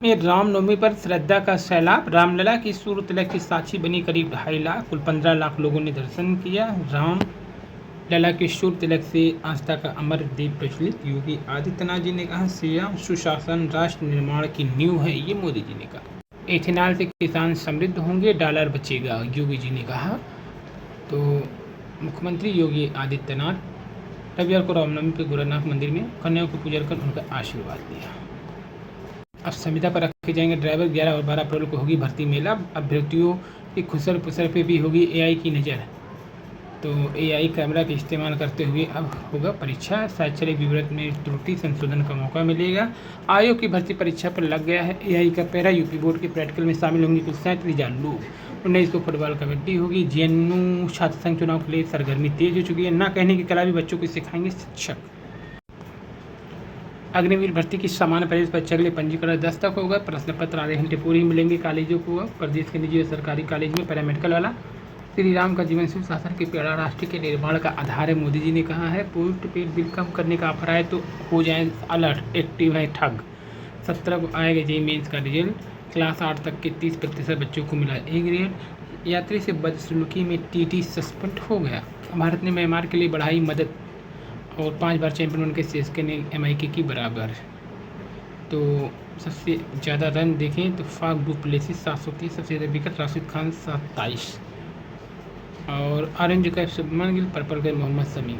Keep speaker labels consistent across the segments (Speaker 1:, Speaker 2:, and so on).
Speaker 1: में रामनवमी पर श्रद्धा का सैलाब। रामलला की सूरत की साक्षी बनी करीब 2.5 लाख, कुल 15 लाख लोगों ने दर्शन किया। राम लला के सूर्य तिलक से आस्था का अमर दीप प्रज्वलित। योगी आदित्यनाथ जी ने कहा, श्रेय सुशासन राष्ट्र निर्माण की नींव है, ये मोदी जी ने कहा। एथेनॉल से किसान समृद्ध होंगे, डॉलर बचेगा, योगी जी ने कहा। तो मुख्यमंत्री योगी आदित्यनाथ रविवार को रामनवमी पर गोरखनाथ मंदिर में कन्याओं को पूजा कर उनका आशीर्वाद लिया। अब संविदा पर रखे जाएंगे ड्राइवर। 11 और 12 अप्रैल को होगी भर्ती मेला। अभ्यर्थियों की खुसर पुसर पे भी होगी एआई की नज़र। तो एआई कैमरा का इस्तेमाल करते हुए अब होगा परीक्षा। शैक्षणिक विवरण में त्रुटि संशोधन का मौका मिलेगा। आयोग की भर्ती परीक्षा पर लग गया है एआई का पैरा। यूपी बोर्ड के प्रैक्टिकल में शामिल होंगे कुल 37,000 लोग। 19 को फुटबॉल कबड्डी होगी। जेएनयू छात्र संघ चुनाव के लिए सरगर्मी तेज हो चुकी है। ना कहने की कला भी बच्चों को सिखाएंगे शिक्षक। अग्निवीर भर्ती की सामान्य प्रवेश परीक्षा के लिए पंजीकरण 10 तक होगा। प्रश्न पत्र आधे घंटे पूर्व ही मिलेंगे कॉलेजों को। प्रदेश के निजी और सरकारी कॉलेज में पैरामेडिकल वाला। श्री राम का जीवन शिव शासन के प्यारा राष्ट्र के निर्माण का आधार है, मोदी जी ने कहा है। पोस्ट पेड बिल कम करने का ऑफर आए तो हो जाए अलर्ट, एक्टिव है ठग। 17 को आएगा जेईई मेंस का रिजल्ट। क्लास 8 तक के 30% बच्चों को मिला ए ग्रेड। यात्री से बदसलूकी में टीटी सस्पेंड हो गया। भारत ने म्यांमार के लिए बढ़ाई मदद और 5 बार चैंपियन बनकर सीएसके ने एमआईके की बराबर। तो सबसे ज़्यादा रन देखें तो फाफ डू प्लेसिस 730, सबसे ज़्यादा विकेट राशिद खान 27 और orange cap Shubman Gill, purple cap Mohammed Shami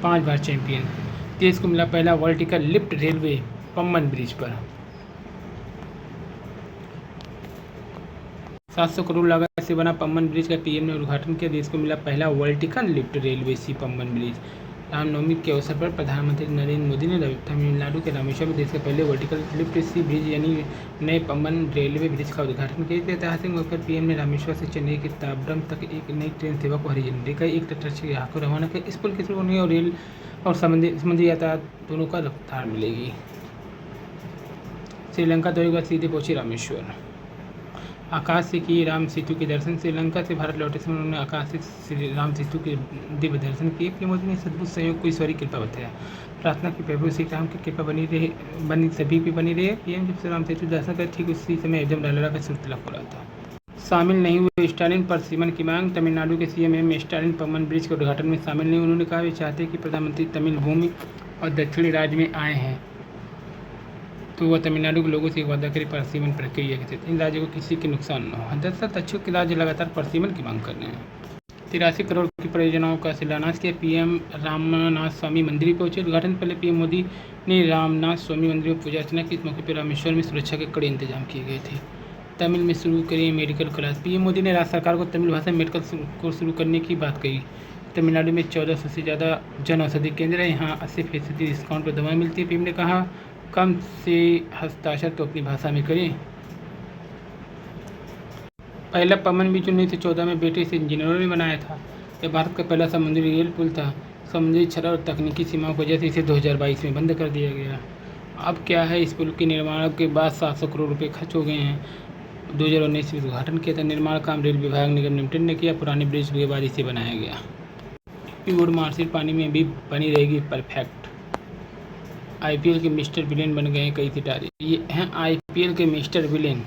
Speaker 1: 5 बार चैंपियन। देश को मिला पहला vertical lift railway Pamban bridge पर। 700 करोड़ लागत से बना पम्बन ब्रिज का पीएम ने उद्घाटन किया। देश को मिला पहला वर्टिकल लिफ्ट रेलवे सी पम्बन ब्रिज। रामनवमी के अवसर पर प्रधानमंत्री नरेंद्र मोदी ने तमिलनाडु के रामेश्वरम में देश के पहले वर्टिकल लिफ्ट सी ब्रिज यानी नए पम्बन रेलवे ब्रिज का उद्घाटन किया। ऐतिहासिक मौके पर पीएम ने रामेश्वर से चेन्नई के ताबड़म तक एक नई ट्रेन सेवा को हरी झंडी दिखाई। एक ट्रैक्टर से यहाँ को रवाना किया। इस पुल के शुरू होने और रेल और समुद्री यातायात दोनों का रफ्तार मिलेगी। श्रीलंका दौरे के बाद सीधे पहुंचे रामेश्वर। आकाश से किए राम सेतु के दर्शन। श्रीलंका से भारत लौटे समय उन्होंने आकाश से श्री राम सेतु के दिव्य दर्शन किए। पीएम मोदी ने सद्भुत संयोग को ईश्वरी कृपा बताया। प्रार्थना की प्रभु श्री राम की कृपा बनी सभी पे बनी रहे। पीएम जब श्री राम सेतु दर्शन कर ठीक उसी समय एकदम लालरा का सूर्य तिलक हो रहा था। शामिल नहीं हुए स्टालिन पर सीमन की मांग। तमिलनाडु के CM M Stalin Pamban bridge के उद्घाटन में शामिल नहीं। उन्होंने कहा वे चाहते कि प्रधानमंत्री तमिल भूमि और दक्षिणी राज्य में आए हैं तो वह तमिलनाडु के लोगों से एक वादा करे परसीमन प्रक्रिया के तहत इन राज्यों को किसी के नुकसान न हो। दरअसल दक्षिण के राज्य लगातार परसीमन की मांग कर रहे हैं। 83 करोड़ की परियोजनाओं का शिलान्यास किया। पीएम रामनाथ स्वामी मंदिर पहुंचे। उद्घाटन पहले पीएम मोदी ने रामनाथ स्वामी मंदिर में पूजा अर्चना की। इस मौके पर रामेश्वर में सुरक्षा के कड़े इंतजाम किए गए थे। तमिल में शुरू करें मेडिकल क्लास। पीएम मोदी ने राज्य सरकार को तमिल भाषा में मेडिकल कोर्स शुरू करने की बात कही। तमिलनाडु में 1400 से ज़्यादा जन औषधि केंद्र है। यहाँ 80% डिस्काउंट पर दवाएँ मिलती है। पीएम ने कहा कम से हस्ताक्षर तो अपनी भाषा में करें। पहला पम्बन ब्रिज 1914 में ब्रिटिश इंजीनियरों ने बनाया था। यह भारत का पहला समुद्री रेल पुल था। समुद्री छड़ और तकनीकी सीमाओं की वजह से इसे 2022 में बंद कर दिया गया। अब क्या है, इस पुल के निर्माण के बाद 700 करोड़ रुपये खर्च हो गए हैं। 2019 में उद्घाटन किया था। निर्माण काम रेल विभाग निगम लिमिटेड ने किया। पुराने ब्रिज के बाद इसे बनाया गया। प्योर मार्शल पानी में भी बनी रहेगी परफेक्ट। आईपीएल के मिस्टर विलेन बन गए कई सितारे। ये हैं आईपीएल के मिस्टर विलेन,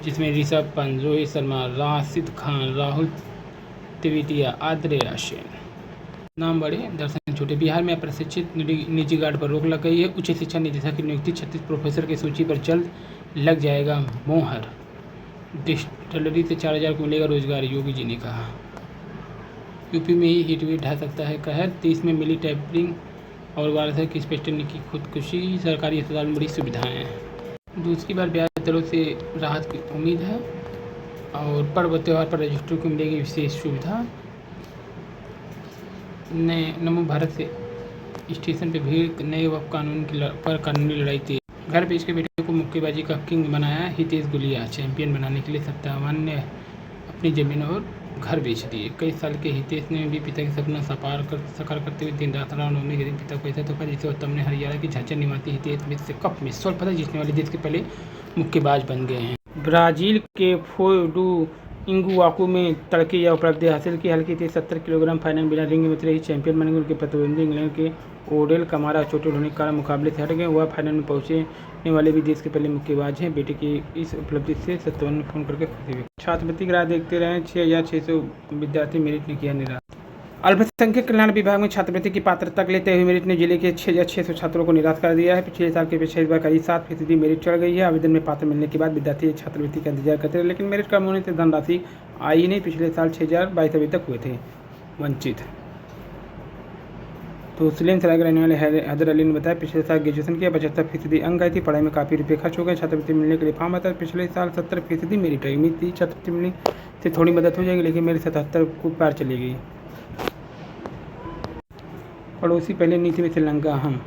Speaker 1: जिसमें ऋषभ पंत, रोहित शर्मा, राशिद खान, राहुल तेवतिया, आद्रेया सेन नाम बड़े, दर्शन छोटे। बिहार में अप्रशिक्षित निजी गार्ड पर रोक लग गई है। उच्च शिक्षा निदेशक की नियुक्ति। 36 प्रोफेसर की सूची पर जल्द लग जाएगा मोहर। डिस्टिलरी से 4000 को मिलेगा रोजगार, योगी जी ने कहा। यूपी में ही हीटवेव ढा सकता है कहर। 30 में मिली टैपरिंग और वारसा की इंस्पेक्टर ने की खुदकुशी। सरकारी अस्पताल में बड़ी सुविधाएं हैं। दूसरी बार ब्याज दरों से राहत की उम्मीद है और पर्व त्यौहार पर रजिस्ट्री को मिलेगी विशेष सुविधा। नए नमो भारत से स्टेशन पर भीड़। नए वक्फ कानून पर कानूनी लड़ाई तेज। घर बेच के बेटे को मुक्केबाजी का किंग बनाया हितेश गुलिया। चैंपियन बनाने के लिए सत्तावान ने अपनी जमीन और घर बेच दिए। कई साल के हितेश ने भी पिता के सपना साकार करते हुए दिन रात रामनवमी के दिन पिता को ऐसा तोहफा जिसे उत्तम ने हरियाणा की झांझर निवासी हितेश में से कप में स्वर्ण पदक जीतने वाले देश के पहले मुक्केबाज बन गए हैं। ब्राजील के फोय डू इंगुआकू में तड़के यह उपलब्धि हासिल की। हल्की थी 70 किलोग्राम फाइनल बिना रिंग में रही चैंपियन बनेंगे। उनके प्रतिद्वंदी इंग्लैंड के ओडेल कमारा चोटिल होने के कारण मुकाबले से हट गए। वह फाइनल में पहुंचने वाले भी देश के पहले मुक्केबाज हैं। बेटे की इस उपलब्धि से सत्तवन ने फोन करके खुशी व्यक्त। छात्रवृत्ति की राह देखते रहे 6,600 विद्यार्थी मेरिट ने किया निराश। अल्पसंख्यक कल्याण विभाग में छात्रवृत्ति की पात्रता के लिए तय हुई मेरिट ने जिले के 6,600 छात्रों को निराश कर दिया है। पिछले साल के अपेक्षा इस बार करीब 7% मेरिट चढ़ गई है। आवेदन में पात्र मिलने के बाद विद्यार्थी छात्रवृत्ति का इंतजार करते रहे, लेकिन मेरिट कम होने से धनराशि आई नहीं। पिछले साल 6,022 अवेदक हुए थे वंचित। तो सलेम सराय के रहने वाले हैदर अली ने बताया, पिछले साल ग्रेजुएशन किया, 75% अंक आई थी। पढ़ाई में काफ़ी रुपये खर्च हो गए। छात्रवृत्ति मिलने के लिए फॉर्म आता है। पिछले साल 70% मेरिट आई। उम्मीद थी छात्रवृत्ति मिलने से थोड़ी मदद हो जाएगी, लेकिन मेरी 77 को पार चली गई। पड़ोसी पहले नीति में श्रीलंका अहम।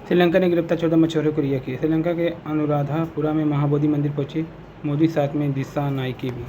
Speaker 1: श्रीलंका ने गिरफ्तार 14 मछुआरों को रिहा किया। श्रीलंका के अनुराधापुरा में महाबोधि मंदिर पहुंचे मोदी, साथ में दिशा नायके भी।